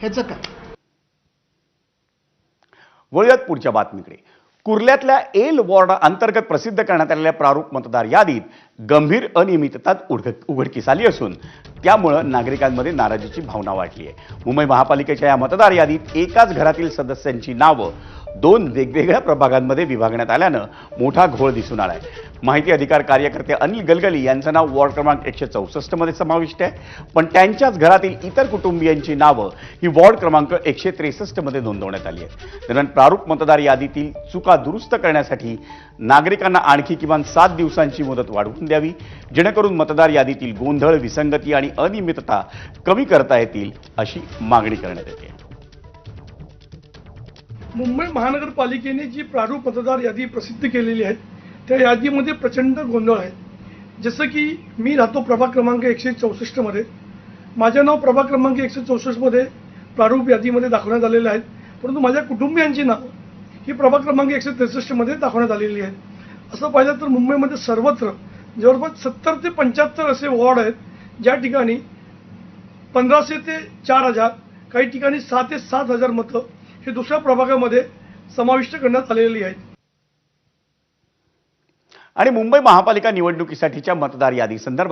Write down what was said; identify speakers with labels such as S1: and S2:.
S1: ह्याचं काय?
S2: वळूयात पुढच्या बातमीकडे. कुर्ल्यातल्या एल वॉर्ड अंतर्गत प्रसिद्ध करण्यात आलेल्या प्रारूप मतदार यादीत गंभीर अनियमितता उघडकीस आली असून त्यामुळे नागरिकांमध्ये नाराजीची भावना वाढली आहे. मुंबई महापालिकेच्या या मतदार यादीत एकाच घरातील सदस्यांची नावं 2 वेगवेगळ्या प्रभागांमध्ये विभागण्यात आल्यानं मोठा घोळ दिसून आलाय. माहिती अधिकार कार्यकर्ते अनिल गलगली यांचं नाव वॉर्ड क्रमांक 164 मध्ये समाविष्ट आहे, पण त्यांच्याच घरातील इतर कुटुंबियांची नावं ही वॉर्ड क्रमांक 163 मध्ये नोंदवण्यात आली आहे. दरम्यान प्रारूप मतदार यादीतील चुका दुरुस्त करण्यासाठी नागरिकांना आणखी किमान 7 दिवसांची मुदत वाढवून द्यावी, जेणेकरून मतदार यादीतील गोंधळ, विसंगती आणि अनियमितता कमी करता येतील अशी मागणी करण्यात येते.
S3: मुंबई महानगरपालिकेने जी प्रारूप मतदार यादी प्रसिद्ध केलेली आहे त्या यादीमध्ये प्रचंड गोंधळ आहे. जसं की मी राहतो प्रभाग क्रमांक 164 मध्ये, माझे नाव प्रभाग क्रमांक 164 मध्ये प्रारूप यादीमध्ये दाखवण्यात आलेले आहेत, परंतु माझ्या कुटुंबियांची नाव ही प्रभाग क्रमांक 163 मध्ये दाखवण्यात आलेली आहेत. असं पाहिलं तर मुंबईमध्ये सर्वत्र जवळपास 70 ते 75 असे वॉर्ड आहेत, ज्या ठिकाणी 1500 ते 4000, काही ठिकाणी 6 ते 7000 मतं हे दुसऱ्या प्रभागामध्ये समाविष्ट करण्यात आलेली आहेत.
S2: आणि मुंबई महापालिका निवडणुकीसाठीच्या मतदार यादी संदर्भात